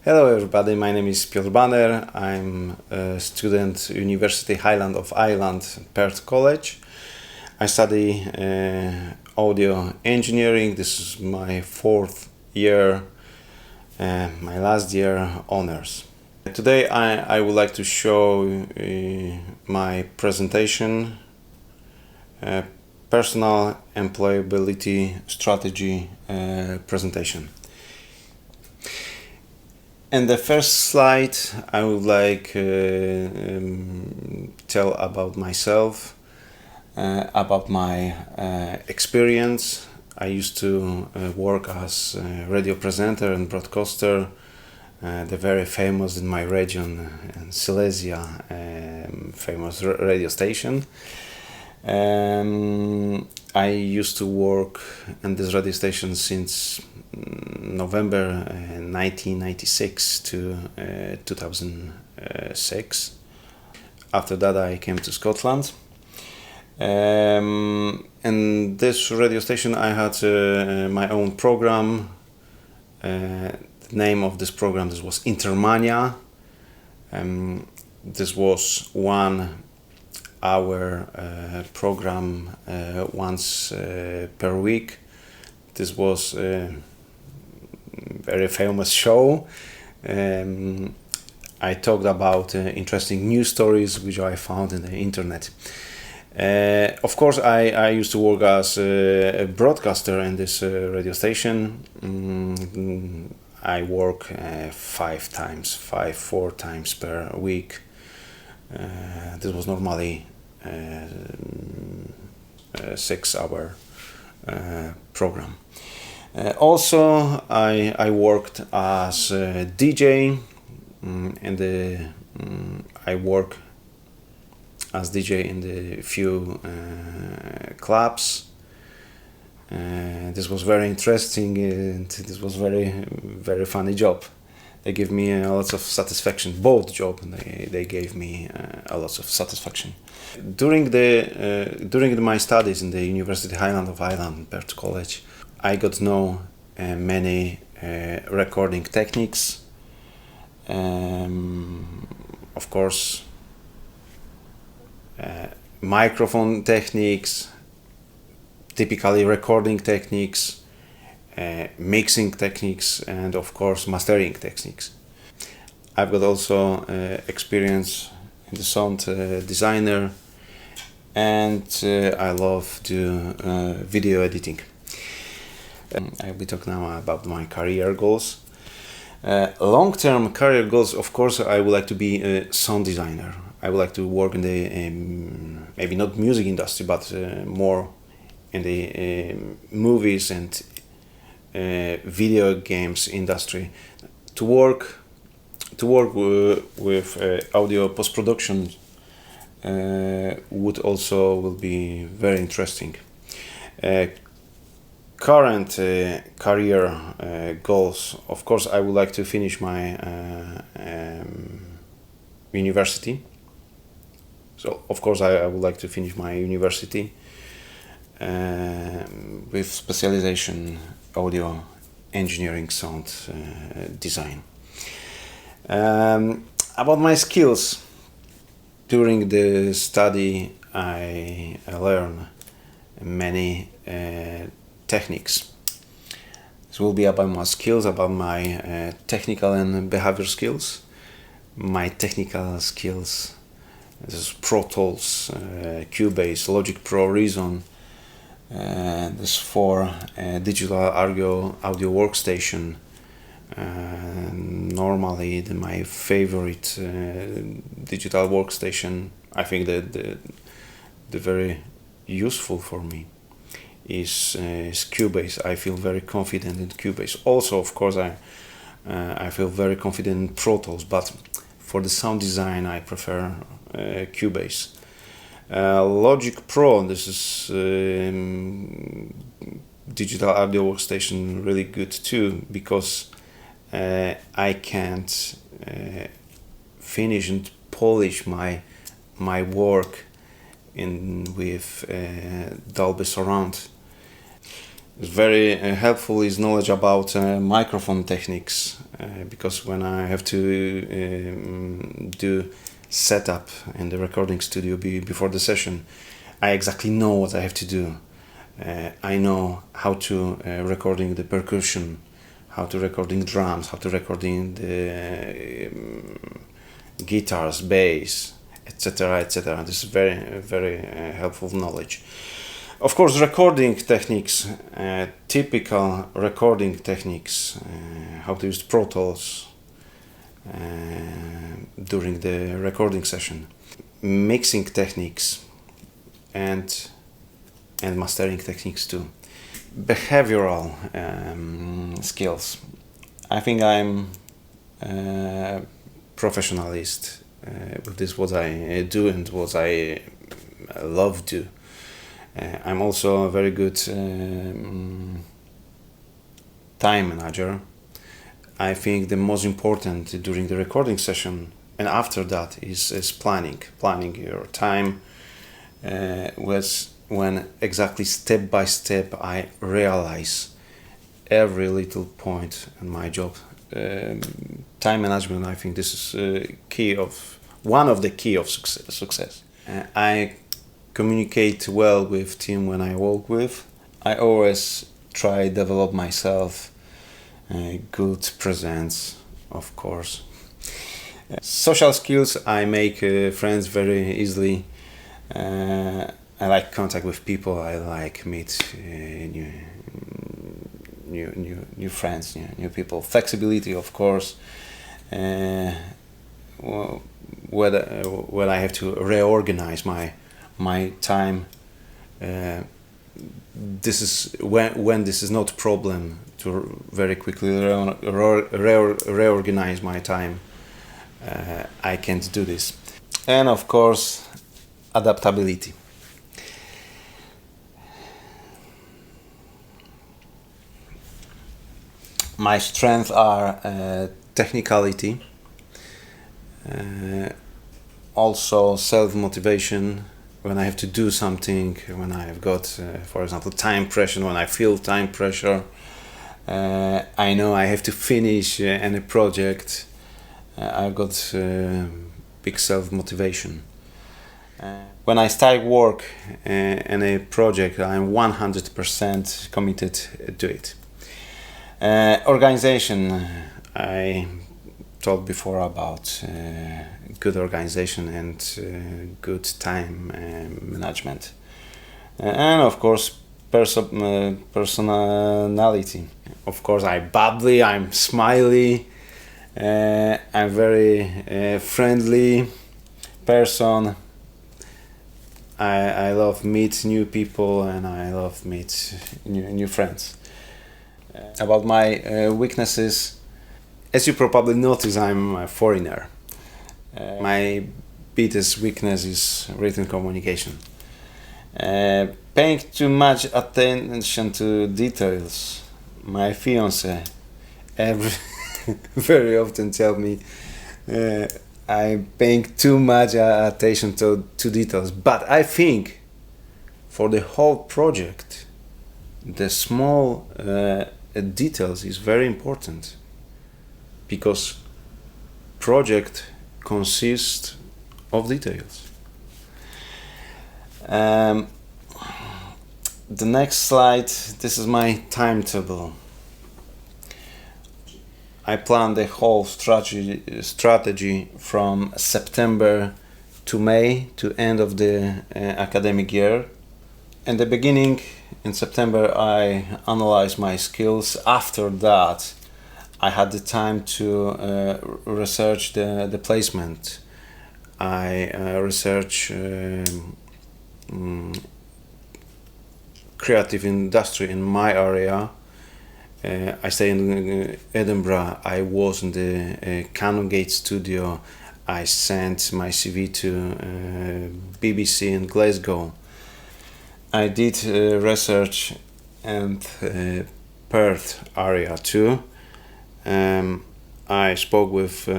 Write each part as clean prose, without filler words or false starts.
Hello everybody, my name is Piotr. I'm a student University Highland of Ireland, Perth College. I study audio engineering. This is my fourth year, my last year honors. Today I would like to show my presentation, personal employability strategy presentation. In the first slide, I would like tell about myself, about my experience. I used to work as a radio presenter and broadcaster, the very famous in my region, in Silesia, famous radio station. I used to work in this radio station since November 1996 to 2006. After that I came to Scotland. In this radio station I had my own program. The name of this program was Intermania. This was 1 hour program once per week. This was a very famous show. I talked about interesting news stories which I found in the internet. Of course, I used to work as a broadcaster in this radio station. I work 4 times per week. This was normally 6-hour program. Also, I worked as a DJ, and I work as DJ in the few clubs. This was very interesting, and this was very funny job. They gave me lots of satisfaction. Both jobs they gave me a lot of satisfaction. During my studies in the University Highland of Ireland, Perth College, I got to know many recording techniques. Of course, microphone techniques, typically recording techniques, mixing techniques, and of course mastering techniques. I've got also experience in the sound designer, and I love to video editing. I will be talking now about my career goals. Long-term career goals, of course, I would like to be a sound designer. I would like to work in the maybe not music industry, but more in the movies and video games industry. To work with audio post-production will be very interesting. Current career goals, of course, I would like to finish my university. So, of course, I would like to finish my university with specialization audio engineering, sound design. About my skills, during the study I learned many techniques. This will be about my skills, about my technical and behavior skills. My technical skills, this is Pro Tools, Cubase, Logic Pro, Reason. This for digital audio workstation. Normally my favorite digital workstation, I think that the very useful for me is Cubase. I feel very confident in Cubase. Also, of course, I feel very confident in Pro Tools, but for the sound design I prefer Cubase. Logic Pro, this is digital audio workstation, really good too, because I can't finish and polish my work with Dolby Surround. Very helpful is knowledge about microphone techniques, because when I have to do setup in the recording studio before the session, I exactly know what I have to do. I know how to recording the percussion, how to recording drums, how to recording the guitars, bass, etc., etc. This is very helpful knowledge. Of course, recording techniques, typical recording techniques, how to use Pro Tools during the recording session, mixing techniques, and mastering techniques too. Behavioral skills. I think I'm a professionalist with this, what I do and what I love do. I'm also a very good time manager. I think the most important during the recording session and after that is planning your time, when exactly step by step I realize every little point in my job. Time management, I think this is one of the key of success. I communicate well with team when I work with. I always try develop myself. Good presence, of course. Social skills, I make friends very easily. I like contact with people. I like meet new friends, new people. Flexibility, of course. Whether I have to reorganize my time, this is when this is not a problem to very quickly reorganize my time. I can't do this. And of course, adaptability. My strengths are technicality, also self-motivation. When I have to do something, when I've got, for example, time pressure, when I feel time pressure, I know I have to finish any project. I've got big self-motivation. When I start work in a project, I'm 100% committed to it. Organization, I talked before about good organization and good time management, and of course personality. Of course, I'm smiley, I'm very friendly person. I love meet new people and I love meet new friends. About my weaknesses, as you probably notice, I'm a foreigner. My biggest weakness is written communication. Paying too much attention to details. My fiance very often tell me I'm paying too much attention to details. But I think for the whole project, the small details is very important, because project consists of details. The next slide, this is my timetable. I plan the whole strategy from September to May, to end of the academic year. In the beginning, in September, I analyzed my skills. After that, I had the time to research the placement. I research creative industry in my area. I stay in Edinburgh. I was in the Canongate studio. I sent my CV to BBC in Glasgow. I did research in Perth area too. I spoke with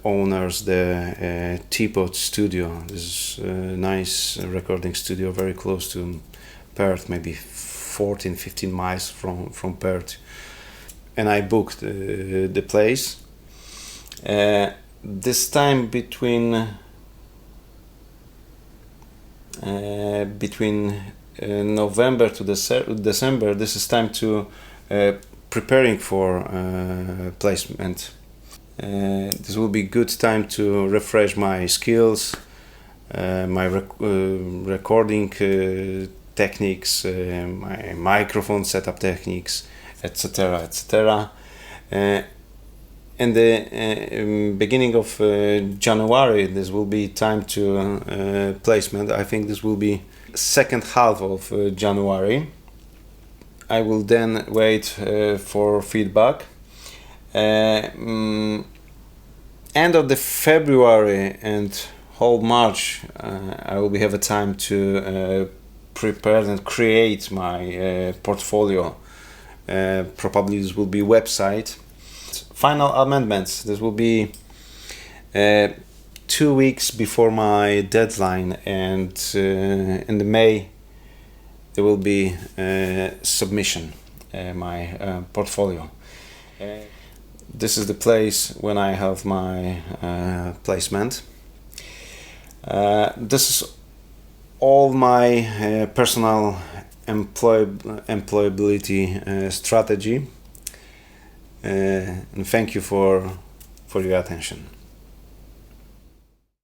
owners the Temat studio. This is a nice recording studio very close to Perth, maybe 14-15 miles from Perth, and I booked the place. This time between November to December, this is time to preparing for placement. This will be good time to refresh my skills, my recording techniques, my microphone setup techniques, etc., etc. In the beginning of January, this will be time to placement. I think this will be second half of January. I will then wait for feedback. End of the February and whole March, I will have a time to prepare and create my portfolio. Probably this will be website. Final amendments. This will be 2 weeks before my deadline, and in the May there will be submission my portfolio. This is the place when I have my placement. This is all my personal employability strategy. And thank you for your attention.